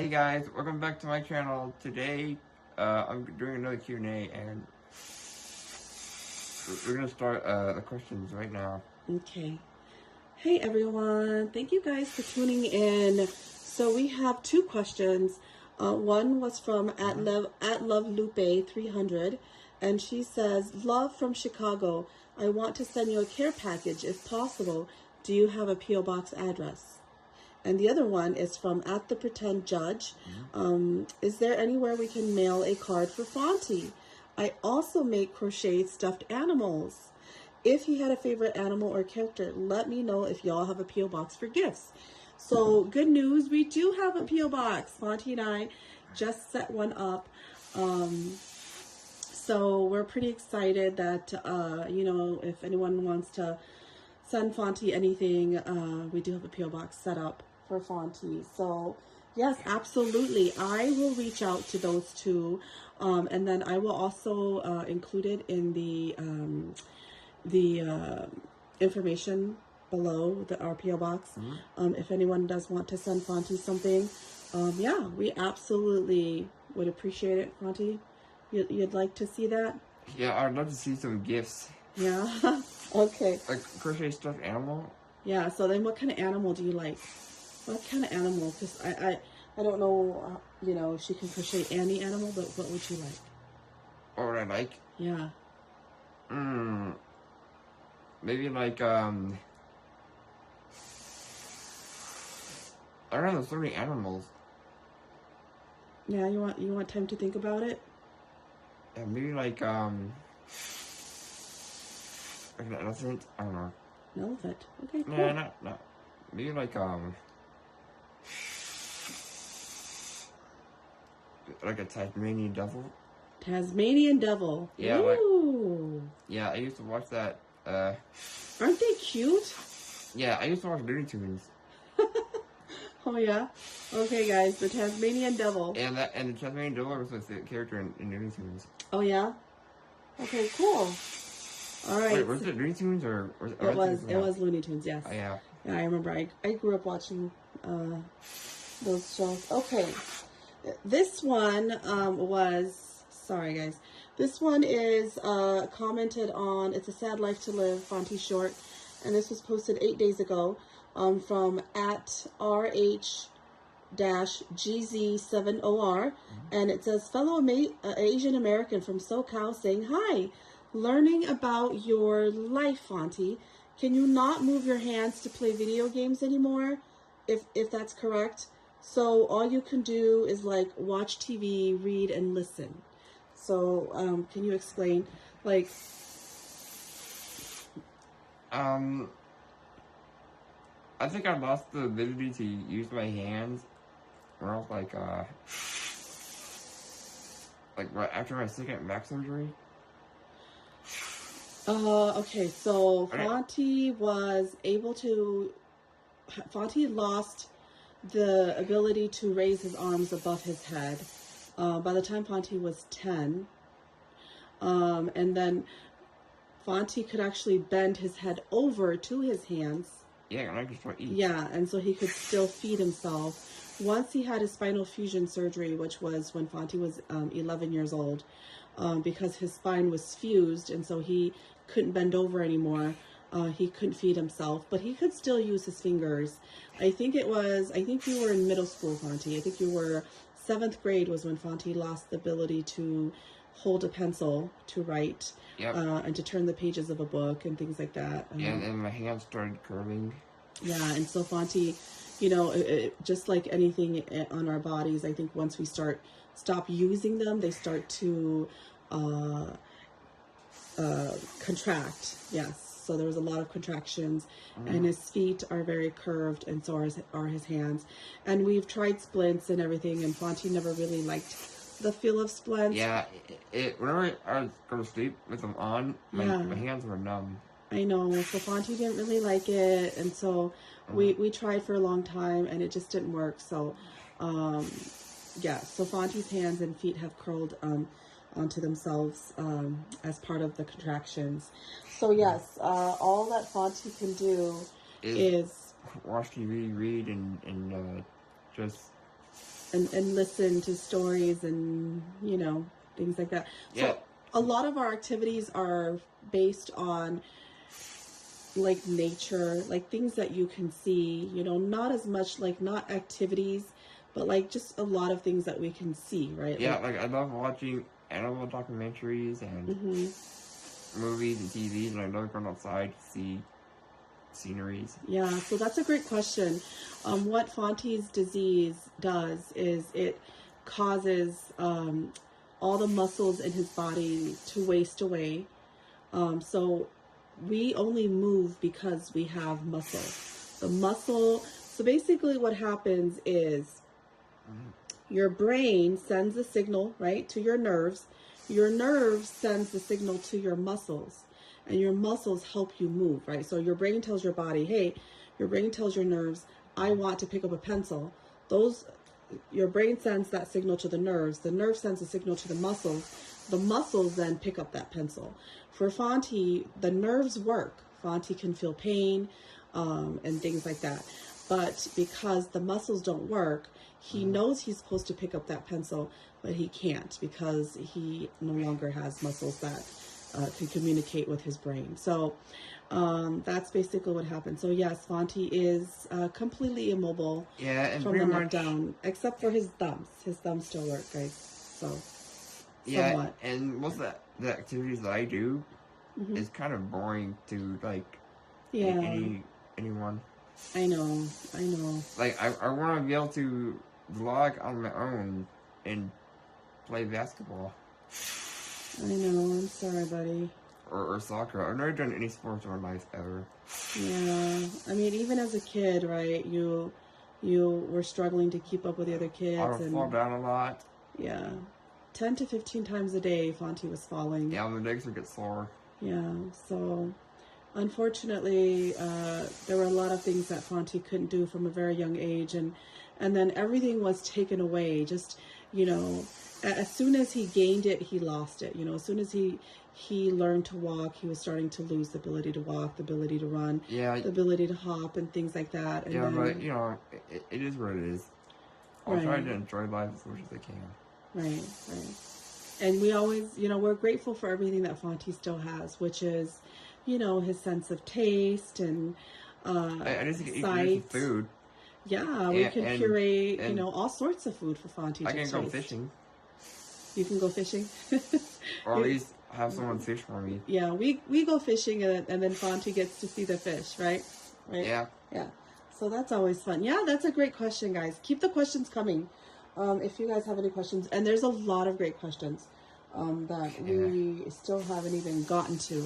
guys, welcome back to my channel. Today, I'm doing another Q&A, and we're gonna start the questions right now. Okay. Hey everyone, thank you guys for tuning in. So we have two questions. One was from at lovelupe300, and she says, "Love from Chicago. I want to send you a care package if possible. Do you have a P.O. Box address?" And the other one is from at the Pretend Judge. Is there anywhere we can mail a card for Fonte? I also make crocheted stuffed animals. If he had a favorite animal or character, let me know if y'all have a P.O. Box for gifts. So good news, we do have a P.O. Box. Fonte and I just set one up. So we're pretty excited that, if anyone wants to send Fonte anything, we do have a P.O. Box set up for Fonte. So yes, absolutely. I will reach out to those two. And then I will also include it in the information below our P.O. Box. If anyone does want to send Fonte something, yeah, we absolutely would appreciate it. Fonte, you'd like to see that? Yeah, I'd love to see some gifts. Yeah. Okay. Like crochet stuffed animal? Yeah, so then what kind of animal do you like? What kind of animal? Because I don't know, if she can crochet any animal, but what would you like? What would I like? Yeah. Maybe like, I don't know, there's so many animals. Yeah, you want time to think about it? Yeah, maybe like an elephant? I don't know. An elephant. Okay, cool. Yeah, not. Maybe like a Tasmanian devil. Tasmanian devil. Yeah, Ooh. Yeah, I used to watch that. Aren't they cute? Yeah, I used to watch Looney Tunes. Oh yeah. Okay, guys, the Tasmanian devil. And the Tasmanian devil was the character in Looney Tunes. Oh yeah. Okay, cool. All right. Wait, was it Looney Tunes or was it was Looney Tunes? Yes. Oh, yeah. Yeah, I remember. I grew up watching those shows. Okay. This one was, sorry guys, this one is commented on. It's a sad life to live, Fonte short, and this was posted 8 days ago from at RH-GZ7OR, and it says, "Fellow Asian American from SoCal saying hi, learning about your life, Fonte. Can you not move your hands to play video games anymore? If that's correct. So all you can do is like watch TV, read, and listen." So can you explain, like? I think I lost the ability to use my hands when I was like right after my second back surgery. Okay, so Fonte lost the ability to raise his arms above his head by the time Fonte was 10. And then Fonte could actually bend his head over to his hands. Yeah, and I could still eat. Yeah, and so he could still feed himself. Once he had his spinal fusion surgery, which was when Fonte was 11 years old, because his spine was fused, and so he couldn't bend over anymore. He couldn't feed himself, but he could still use his fingers. I think you were in middle school, Fonte. I think you were 7th grade was when Fonte lost the ability to hold a pencil to write. Yep. And to turn the pages of a book and things like that. Yeah, and my hands started curling. Yeah, and so Fonte, just like anything on our bodies, I think once we stop using them, they start to contract. Yes, so there was a lot of contractions, and his feet are very curved, and so are his hands. And we've tried splints and everything, and Fonte never really liked the feel of splints. Yeah, whenever I was going to sleep with them on, my hands were numb. I know, so Fonte didn't really like it, and so we tried for a long time, and it just didn't work. So, yeah, so Fonte's hands and feet have curled onto themselves as part of the contractions. So yes, all that Fonte can do is watch TV, read, and just and listen to stories and, you know, things like that. Yeah. So a lot of our activities are based on like nature, like things that you can see, you know, not as much like not activities, but like just a lot of things that we can see, right? Yeah, like I love watching animal documentaries and movies and TVs, and I love going outside to see sceneries. Yeah, so that's a great question. What Fonte's disease does is it causes all the muscles in his body to waste away. So we only move because we have muscle. The muscle, so basically what happens is your brain sends a signal, right, to your nerves. Your nerves sends the signal to your muscles, and your muscles help you move, right? So your brain tells your body, hey, your brain tells your nerves, I want to pick up a pencil. Your brain sends that signal to the nerves. The nerve sends a signal to the muscles. The muscles then pick up that pencil. For Fonte, the nerves work. Fonte can feel pain and things like that. But because the muscles don't work, he knows he's supposed to pick up that pencil, but he can't because he no longer has muscles that can communicate with his brain. So that's basically what happened. So yes, Fonte is completely immobile And from the neck down, except for his thumbs. His thumbs still work, guys. So somewhat. And most of the activities that I do is kind of boring to like anyone. I know. Like I want to be able to vlog on my own and play basketball. I know. I'm sorry, buddy. Or soccer. I've never done any sports in my life ever. Yeah. I mean, even as a kid, right? You were struggling to keep up with the other kids. I would fall down a lot. Yeah. 10 to 15 times a day, Fonte was falling. Yeah, my legs would get sore. Yeah. So, unfortunately, there were a lot of things that Fonte couldn't do from a very young age, and then everything was taken away. Just, you know, as soon as he gained it, he lost it. You know, as soon as he learned to walk, he was starting to lose the ability to walk, the ability to run, the ability to hop, and things like that. And then, but you know, it is what it is. I'll try to enjoy life as much as I can. Right. And we always, you know, we're grateful for everything that Fonte still has, which is, you know, his sense of taste and I just get sight. food. Yeah, we can curate, you know, all sorts of food for Fonte. I can go fishing. You can go fishing? Or at least have someone fish for me. Yeah, we go fishing and then Fonte gets to see the fish, right? Yeah. So that's always fun. Yeah, that's a great question, guys. Keep the questions coming. If you guys have any questions, and there's a lot of great questions that we still haven't even gotten to.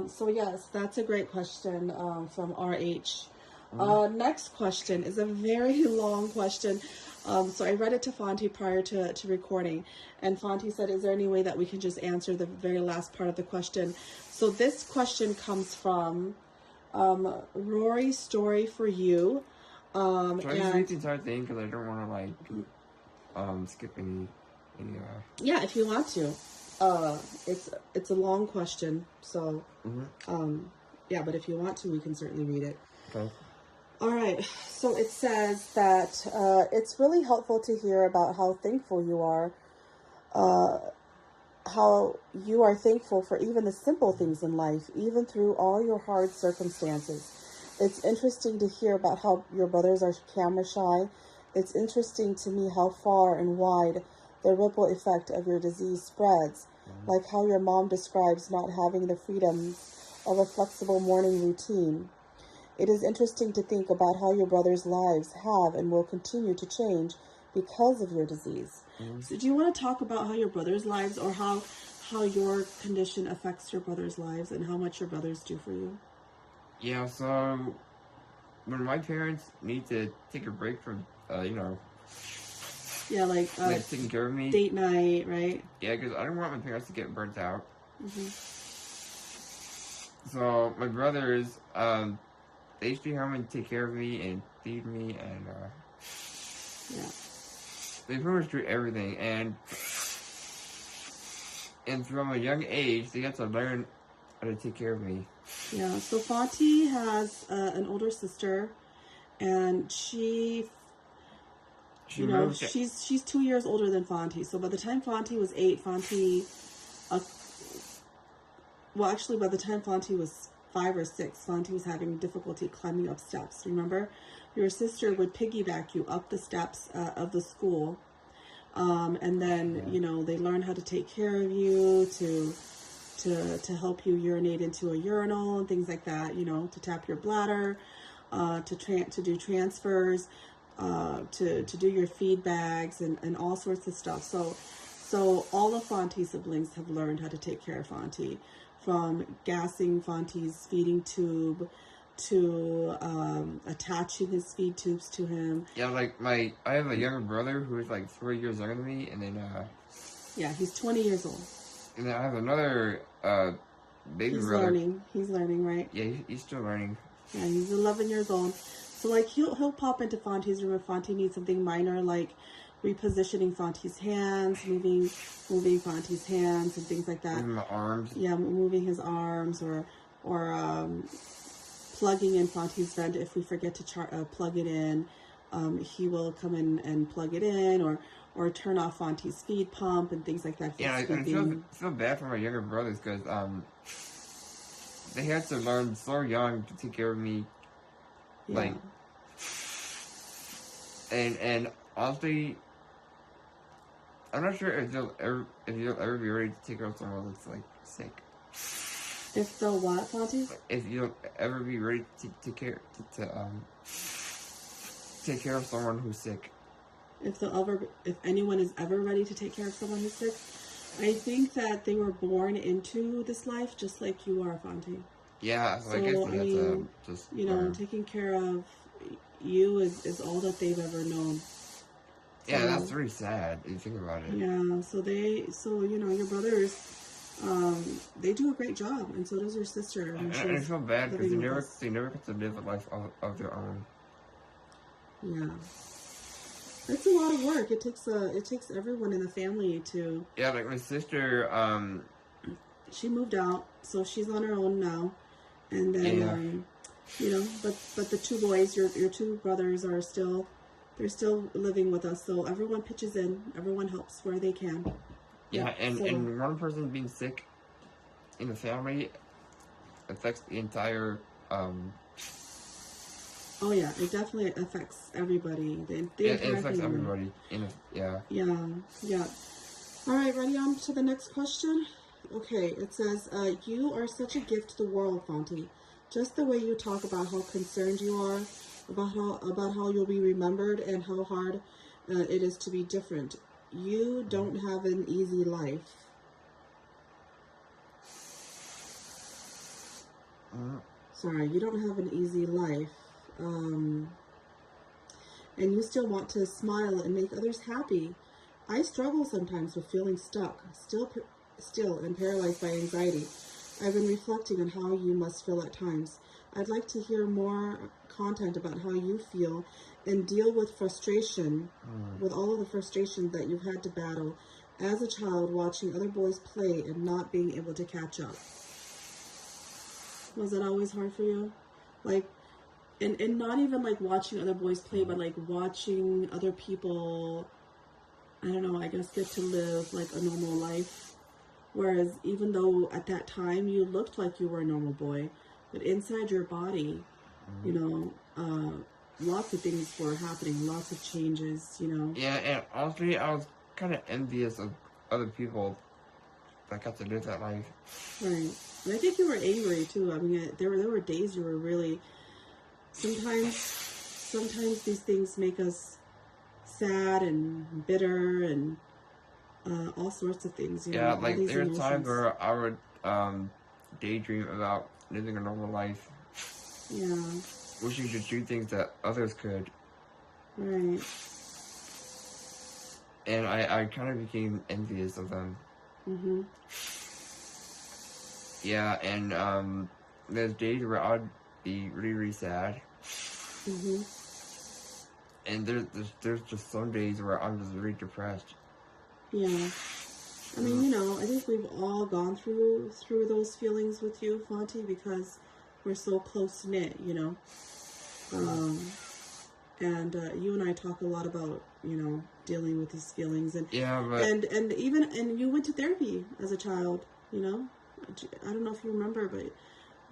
So yes, that's a great question from RH. Next question is a very long question. So I read it to Fonte prior to recording, and Fonte said, is there any way that we can just answer the very last part of the question? So this question comes from Rory Story for You. Should I just read the entire thing? Because I don't want to, like, skip any Yeah, if you want to. It's a long question, so, yeah, but if you want to, we can certainly read it. Okay. All right, so it says that it's really helpful to hear about how thankful you are, how you are thankful for even the simple things in life, even through all your hard circumstances. It's interesting to hear about how your brothers are camera shy. It's interesting to me how far and wide the ripple effect of your disease spreads, like how your mom describes not having the freedoms of a flexible morning routine. It is interesting to think about how your brothers' lives have and will continue to change because of your disease. So do you want to talk about how your brothers' lives, or how your condition affects your brothers' lives and how much your brothers do for you? Yeah, so when my parents need to take a break from, yeah, like taking care of me, date night, right? Yeah, because I don't want my parents to get burnt out. So my brothers, they stay home and take care of me and feed me, and they pretty much do everything. And from a young age, they got to learn how to take care of me. Yeah, so Fonte has an older sister, and she You know, she's 2 years older than Fonte. So by the time Fonte was 8, well, actually, by the time Fonte was 5 or 6, Fonte was having difficulty climbing up steps. Remember, your sister would piggyback you up the steps of the school, and then you know they learn how to take care of you, to help you urinate into a urinal and things like that. You know, to tap your bladder, to do transfers, to do your feed bags and all sorts of stuff. So all of Fonte's siblings have learned how to take care of Fonte, from gassing Fonte's feeding tube to attaching his feed tubes to him. Yeah, like I have a younger brother who is like 3 years younger than me, and then yeah, he's 20 years old. And then I have another baby he's brother. He's learning, right? Yeah, he's still learning. Yeah, he's 11 years old. So like he'll pop into Fonte's room if Fonte needs something minor, like repositioning Fonte's hands, moving Fonte's hands and things like that. Moving my arms. Yeah, moving his arms, or plugging in Fonte's vent if we forget to plug it in. He will come in and plug it in, or turn off Fonte's feed pump and things like that. Yeah, I feel bad for my younger brothers because they had to learn so young to take care of me. Yeah. Like, and honestly, I'm not sure if you'll ever be ready to take care of someone that's like sick. If they'll what, Fonte? If you'll ever be ready to take care of someone who's sick. If anyone is ever ready to take care of someone who's sick, I think that they were born into this life just like you are, Fonte. Yeah, so I guess they have to just taking care of you is all that they've ever known. Yeah, that's really sad if you think about it. Yeah, so your brothers, they do a great job, and so does your sister. And I feel bad because they never get to live a life of their own. Yeah, it's a lot of work. It takes everyone in the family to. Yeah, like my sister. She moved out, so she's on her own now, and then but the two boys, your two brothers are still. They're still living with us, so everyone pitches in. Everyone helps where they can. Yeah, and one person being sick in the family affects the entire. Oh yeah, it definitely affects everybody. It affects everybody. Yeah. All right, ready on to the next question? Okay, it says, you are such a gift to the world, Fonte. Just the way you talk about how concerned you are, about how you'll be remembered and how hard it is to be different. You don't have an easy life. Sorry, you don't have an easy life. And you still want to smile and make others happy. I struggle sometimes with feeling stuck, still and paralyzed by anxiety. I've been reflecting on how you must feel at times. I'd like to hear more content about how you feel and deal with frustration, with all of the frustration that you've had to battle as a child, watching other boys play and not being able to catch up. Was that always hard for you? Like, and not even like watching other boys play, but like watching other people, I don't know, I guess get to live like a normal life. Whereas even though at that time you looked like you were a normal boy, but inside your body, lots of things were happening, lots of changes, Yeah, and honestly, I was kind of envious of other people that got to live that life. Right. And I think you were angry too. I mean, there were days you were really. Sometimes these things make us sad and bitter and all sorts of things. Yeah, like there were times where I would daydream about living a normal life. Yeah. Wishing to do things that others could. Right. And I kind of became envious of them. Mm-hmm. Yeah, and there's days where I'd be really, really sad. Mm-hmm. And there's just some days where I'm just really depressed. Yeah. I mean, I think we've all gone through those feelings with you, Fonte, because we're so close-knit, And you and I talk a lot about dealing with these feelings. And yeah, but and you went to therapy as a child. I don't know if you remember, but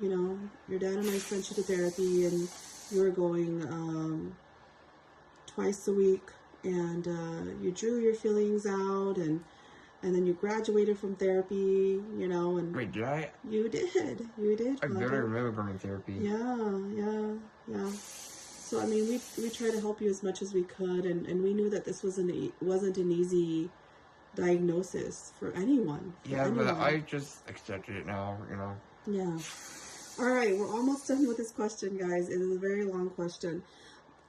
your dad and I sent you to therapy, and you were going twice a week, and you drew your feelings out, and then you graduated from therapy, and... Wait, did I? You did. I barely remember going to therapy. Yeah. So, I mean, we tried to help you as much as we could, and we knew that this wasn't an easy diagnosis for anyone. But I just accepted it now, Yeah. All right, we're almost done with this question, guys. It is a very long question.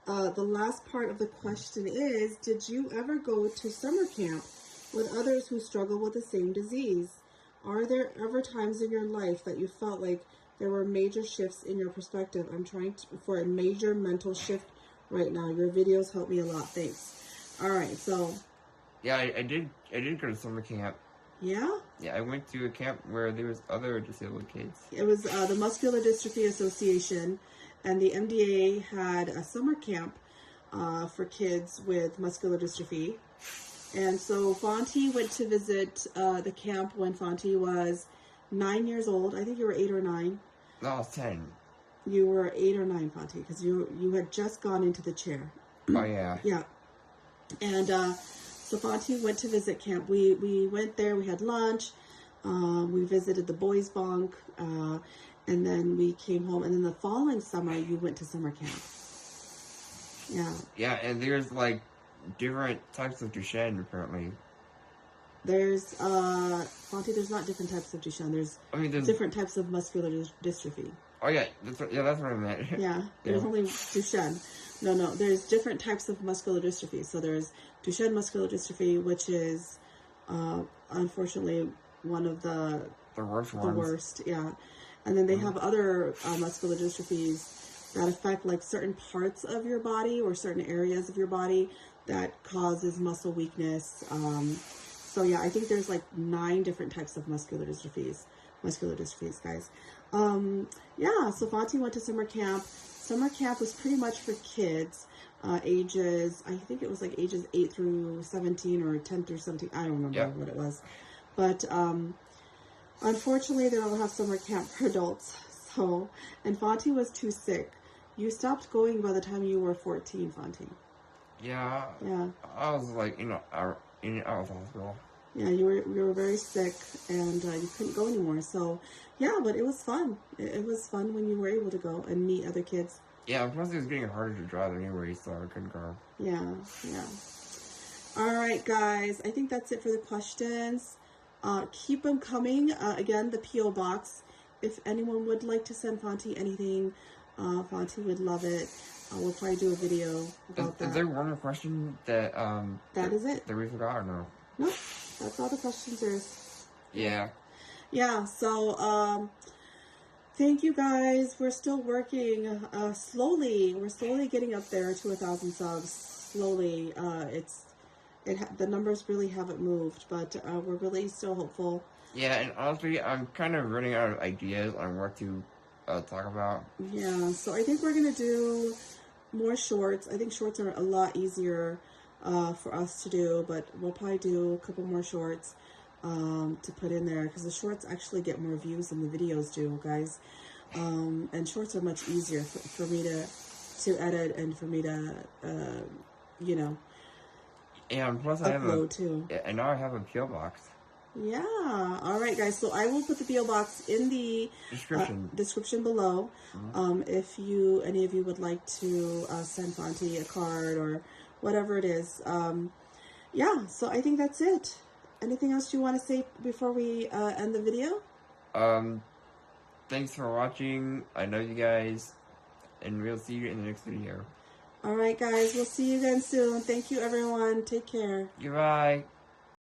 The last part of the question is, did you ever go to summer camp with others who struggle with the same disease? Are there ever times in your life that you felt like there were major shifts in your perspective? I'm trying for a major mental shift right now. Your videos help me a lot. Thanks. All right, so... Yeah, I did go to summer camp. Yeah? Yeah, I went to a camp where there was other disabled kids. It was the Muscular Dystrophy Association, and the MDA had a summer camp for kids with muscular dystrophy. And so Fonte went to visit the camp when Fonte was 9 years old. I think you were 8 or 9. No, I was 10. You were 8 or 9, Fonte, because you had just gone into the chair. Oh, yeah. Yeah. And so Fonte went to visit camp. We went there. We had lunch. We visited the boys' bunk. And then we came home. And then the following summer, you went to summer camp. Yeah. Yeah, and there's, like, different types of Duchenne, apparently. There's, Fonte, there's not different types of Duchenne. There's different types of muscular dystrophy. Oh, yeah. That's what I meant. Yeah. There's only Duchenne. No. There's different types of muscular dystrophy. So there's Duchenne muscular dystrophy, which is, unfortunately, one of the worst ones. The worst, yeah. And then they have other muscular dystrophies that affect, like, certain parts of your body or certain areas of your body that causes muscle weakness. So yeah, I think there's like 9 different types of muscular dystrophies, guys. Yeah, so Fonte went to summer camp. Summer camp was pretty much for kids, ages 8 through 17 or 10 through 17. I don't remember what it was. But unfortunately, they don't have summer camp for adults. So, and Fonte was too sick. You stopped going by the time you were 14, Fonte. Yeah. I was like, out of hospital. Yeah, you were very sick, and you couldn't go anymore. So, yeah, but it was fun. It was fun when you were able to go and meet other kids. Yeah, plus it was getting harder to drive anyway, so I couldn't go. Yeah. All right, guys. I think that's it for the questions. Keep them coming. Again, the P.O. Box. If anyone would like to send Fonte anything, Fonte would love it. We'll probably do a video about that. Is there one more question that is it? That we forgot or no? Nope. That's all the questions there is. Yeah. Yeah, so thank you guys. We're still working slowly. We're slowly getting up there to 1,000 subs. Slowly. The numbers really haven't moved, but we're really still hopeful. Yeah, and honestly, I'm kind of running out of ideas on what to talk about. Yeah, so I think we're going to do more shorts. I think shorts are a lot easier for us to do, but we'll probably do a couple more shorts to put in there, because the shorts actually get more views than the videos do, guys. And shorts are much easier for me to edit and for me to, and plus upload too. And now I have a P.O. box. Yeah. All right, guys. So I will put the P.O. box in the description below. Mm-hmm. If any of you would like to send Fonte a card or whatever it is. Yeah. So I think that's it. Anything else you want to say before we end the video? Thanks for watching. I love you guys, and we'll see you in the next video. All right, guys. We'll see you again soon. Thank you, everyone. Take care. Goodbye.